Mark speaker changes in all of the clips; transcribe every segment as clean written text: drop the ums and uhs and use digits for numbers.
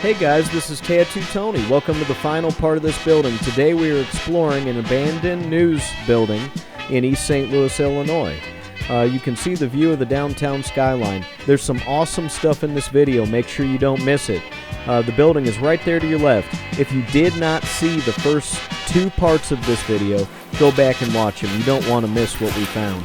Speaker 1: Hey guys, this is Tattoo Tony. Welcome to the final part of this building. Today we are exploring an abandoned news building in East St. Louis, Illinois. You can see the view of the downtown skyline. There's some awesome stuff in this video. Make sure you don't miss it. The building is right there to your left. If you did not see the first two parts of this video, go back and watch them. You don't want to miss what we found.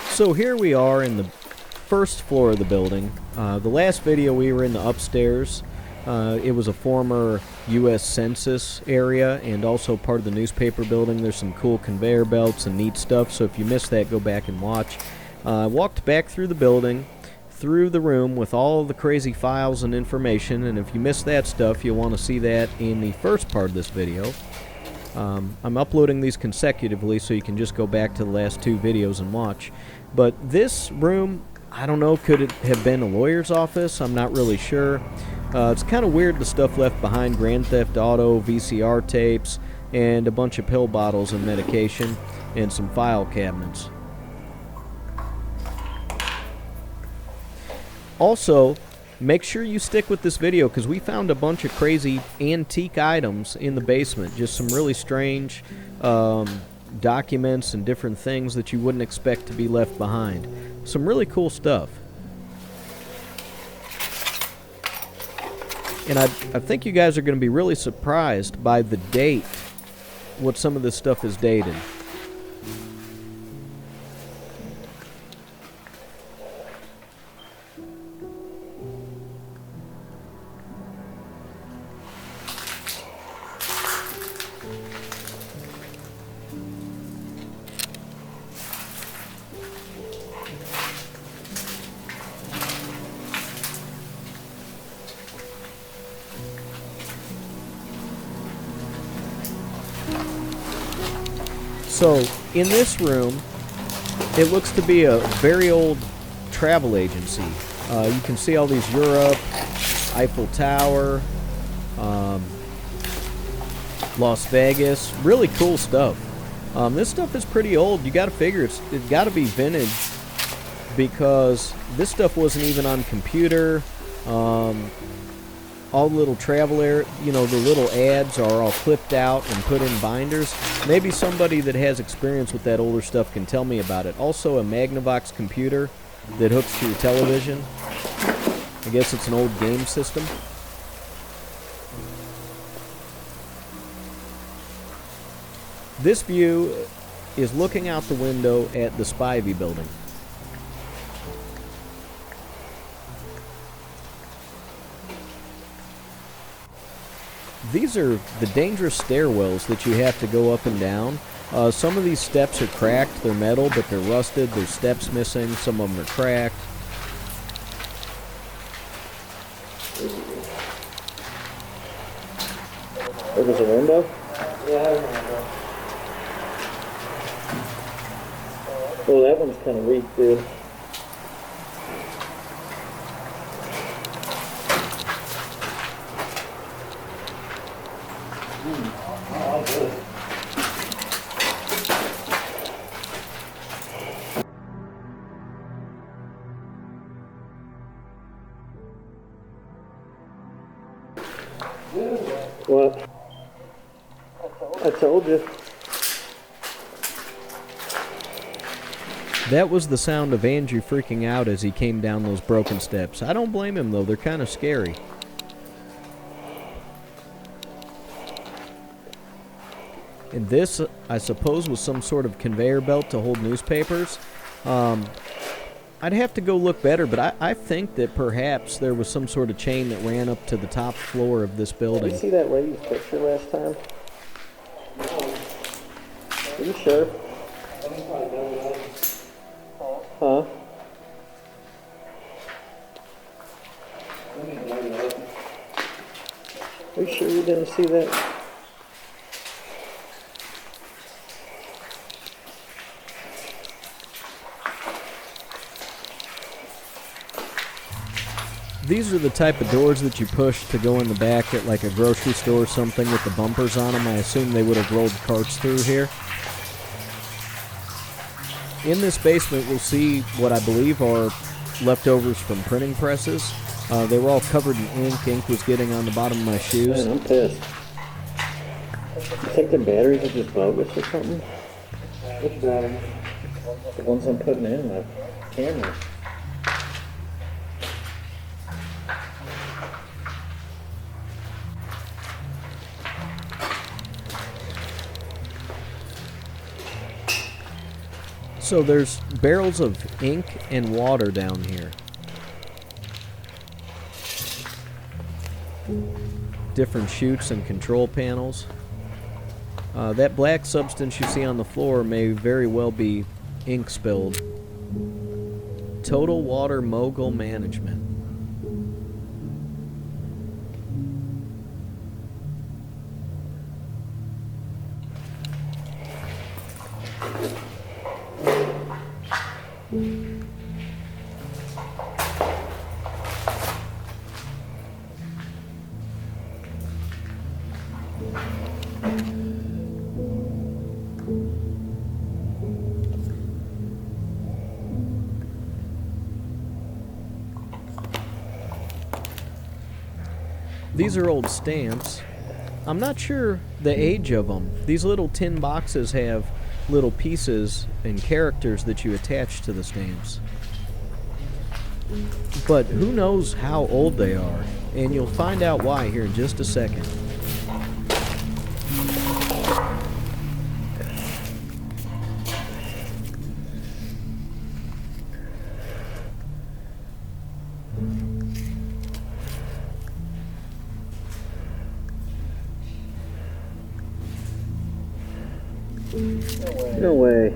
Speaker 1: So here we are in the first floor of the building. The last video we were in the upstairs. It was a former U.S. Census area and also part of the newspaper building. There's some cool conveyor belts and neat stuff, so if you missed that, go back and watch. I walked back through the building, through the room with all the crazy files and information, and if you missed that stuff, you'll want to see that in the first part of this video. I'm uploading these consecutively, so you can just go back to the last two videos and watch. But this room, I don't know, could it have been a lawyer's office? I'm not really sure. It's kind of weird, the stuff left behind: Grand Theft Auto, VCR tapes, and a bunch of pill bottles and medication, and some file cabinets. Also, make sure you stick with this video because we found a bunch of crazy antique items in the basement. Just some really strange documents and different things that you wouldn't expect to be left behind. Some really cool stuff. And I think you guys are going to be really surprised by the date, what some of this stuff is dated. So, in this room, it looks to be a very old travel agency. You can see all these Europe, Eiffel Tower, Las Vegas, really cool stuff. This stuff is pretty old. You got to figure it's got to be vintage because this stuff wasn't even on computer. All the little travel air, the little ads are all clipped out and put in binders. Maybe somebody that has experience with that older stuff can tell me about it. Also, a Magnavox computer that hooks to your television. I guess it's an old game system. This view is looking out the window at the Spivey building. These are the dangerous stairwells that you have to go up and down. Some of these steps are cracked, they're metal, but they're rusted, there's steps missing, some of them are cracked. There's a window? Yeah, there's a window. Oh, that one's kind of weak, dude. What? I told you. That was the sound of Andrew freaking out as he came down those broken steps. I don't blame him though, they're kind of scary. And this, I suppose, was some sort of conveyor belt to hold newspapers. I'd have to go look better, but I think that perhaps there was some sort of chain that ran up to the top floor of this building. Did you see that lady's picture last time? Are you sure? Huh? Are you sure you didn't see that? These are the type of doors that you push to go in the back at like a grocery store or something with the bumpers on them. I assume they would have rolled carts through here. In this basement, we'll see what I believe are leftovers from printing presses. They were all covered in ink. Ink was getting on the bottom of my shoes.
Speaker 2: Man, I'm pissed. You think the batteries are just bogus or something? Which batteries? The ones I'm putting in my camera.
Speaker 1: So there's barrels of ink and water down here. Different chutes and control panels. That black substance you see on the floor may very well be ink spilled. Total Water Mogul Management. These are old stamps. I'm not sure the age of them. These little tin boxes have little pieces and characters that you attach to the stamps. But who knows how old they are, and you'll find out why here in just a second.
Speaker 2: No way.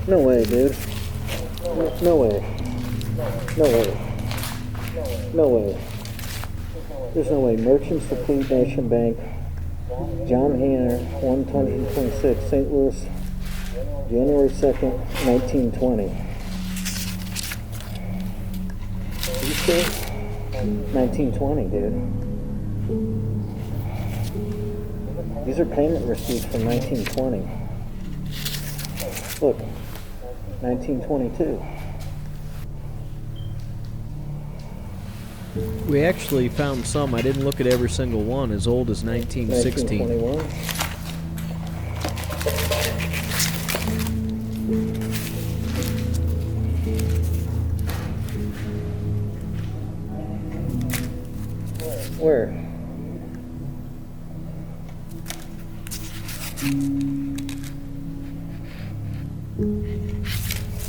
Speaker 2: No way, dude. No way. No way. No way. There's no way. Merchants of Fleet Nation Bank, John Hanner, 126, St. Louis, January 2nd, 1920. Are you sure? 1920, dude. These are payment receipts from 1920. Look, 1922.
Speaker 1: We actually found some, I didn't look at every single one, as old as 1916.
Speaker 2: 1921. Where?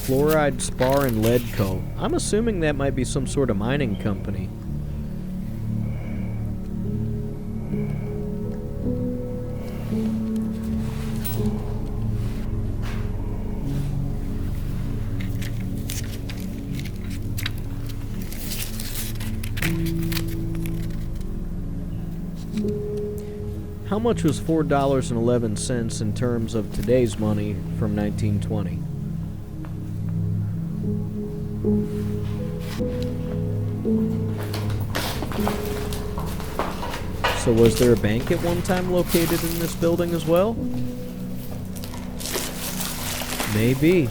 Speaker 1: Fluoride Spar and Lead Co. I'm assuming that might be some sort of mining company. How much was $4.11 in terms of today's money from 1920? So was there a bank at one time located in this building as well? Maybe.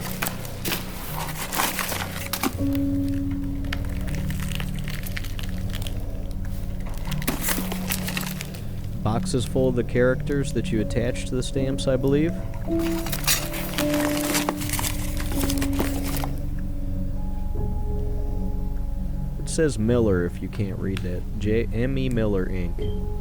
Speaker 1: Boxes full of the characters that you attach to the stamps, I believe. It says Miller if you can't read that. M.E. Miller, Inc.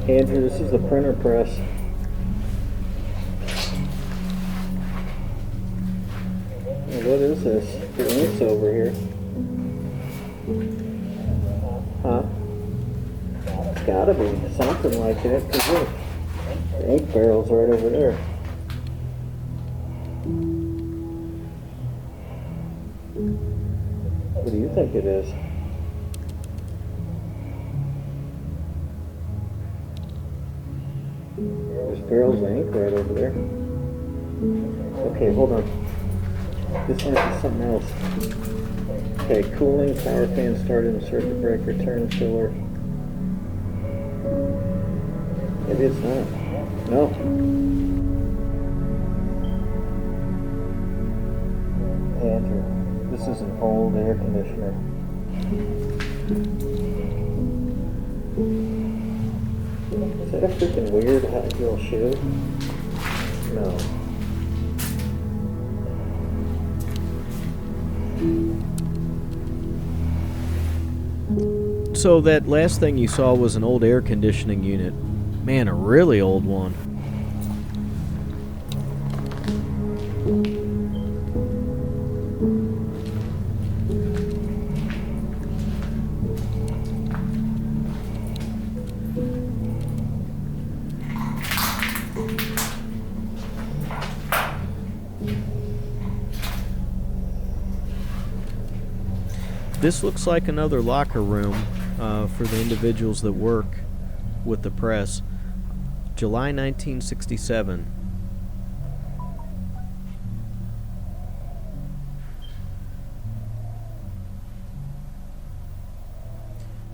Speaker 2: Andrew, this is the printer press. What is this? The ink's over here. Huh? It's gotta be something like that, because look, the ink barrel's right over there. What do you think it is? There's barrels of ink right over there. Okay, hold on. This might be something else. Okay, cooling, power fan started, circuit breaker, turn filler. Maybe it's not. No. Andrew, this is an old air conditioner. Is that a freaking weird high heel shoe? No.
Speaker 1: So that last thing you saw was an old air conditioning unit. Man, a really old one. This looks like another locker room for the individuals that work with the press. July 1967.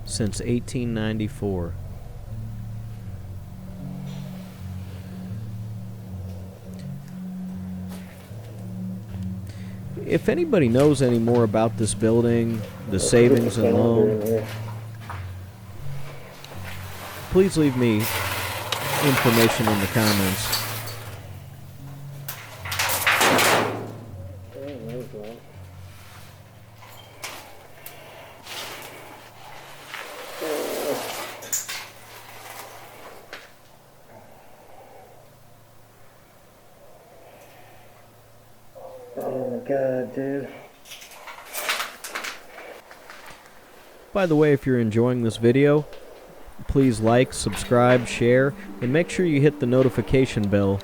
Speaker 1: Since 1894. If anybody knows any more about this building, the savings and loan, please leave me information in the comments.
Speaker 2: Oh my god, dude.
Speaker 1: By the way, if you're enjoying this video, please like, subscribe, share, and make sure you hit the notification bell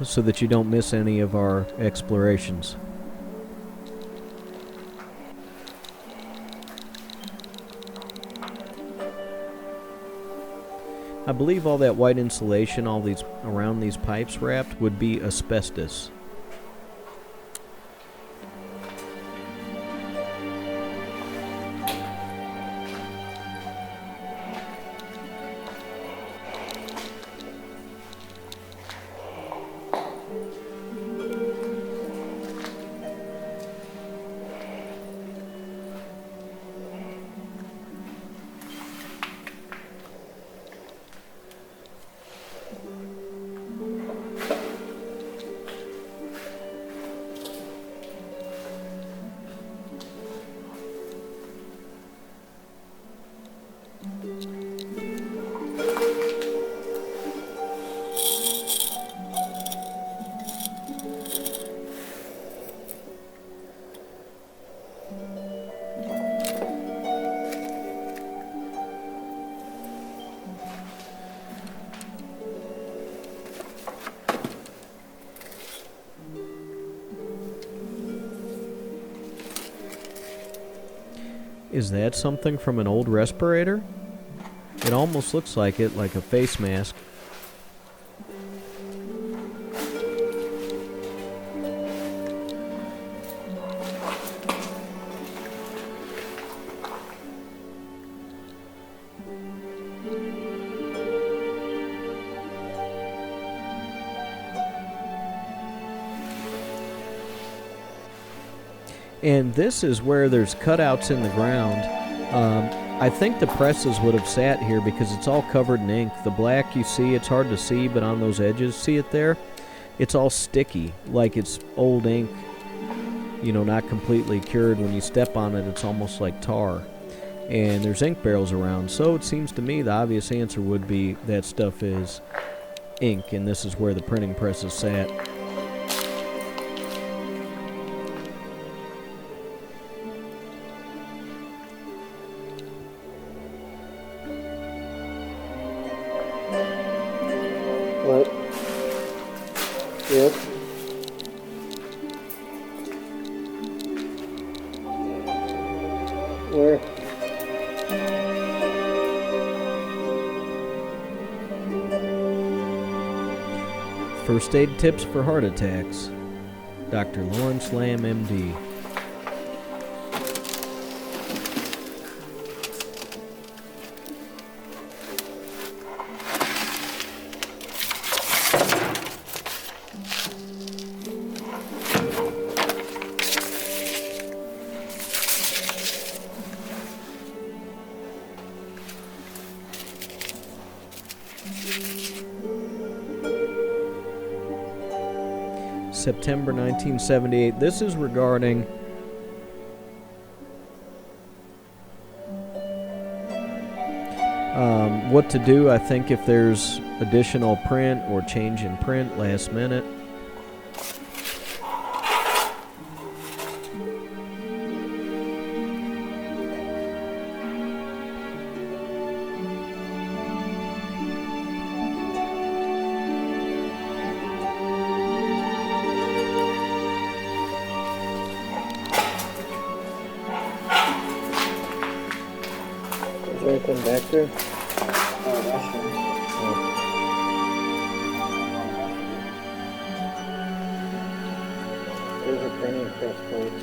Speaker 1: so that you don't miss any of our explorations. I believe all that white insulation, all these around these pipes wrapped, would be asbestos. Is that something from an old respirator? It almost looks like it, like a face mask. And this is where there's cutouts in the ground. I think the presses would have sat here because it's all covered in ink. The black you see, it's hard to see, but on those edges, see it there? It's all sticky, like it's old ink, you know, not completely cured. When you step on it, it's almost like tar. and there's ink barrels around. So it seems to me the obvious answer would be that stuff is ink, and this is where the printing press is sat.
Speaker 2: What? Yep. Where?
Speaker 1: First aid tips for heart attacks. Dr. Lawrence Lamb, MD. September 1978. This is regarding what to do, I think, if there's additional print or change in print last minute.
Speaker 2: Is there anything back there? There's a printing press plate.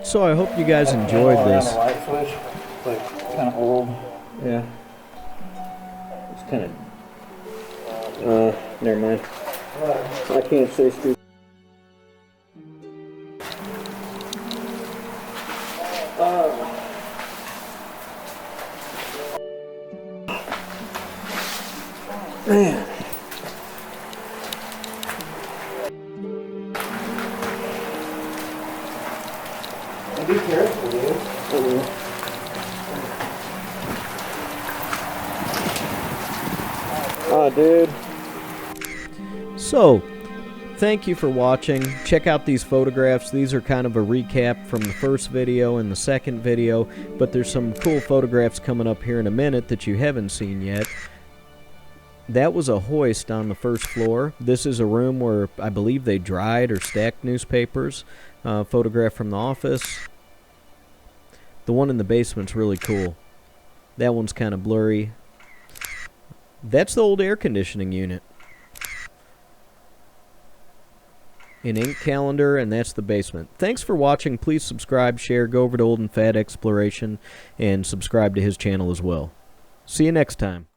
Speaker 1: So I hope you guys enjoyed this.
Speaker 2: The light switch, like kind of old. Yeah. It's kind of. Never mind. I can't say stupid. Man. Be careful, dude. Oh, dude.
Speaker 1: So, thank you for watching. Check out these photographs. These are kind of a recap from the first video and the second video, but there's some cool photographs coming up here in a minute that you haven't seen yet. That was a hoist on the first floor. This is a room where I believe they dried or stacked newspapers. Photograph from the office. The one in the basement's really cool. That one's kind of blurry. That's the old air conditioning unit. An ink calendar, and that's the basement. Thanks for watching. Please subscribe, share, go over to Old and Fat Exploration, and subscribe to his channel as well. See you next time.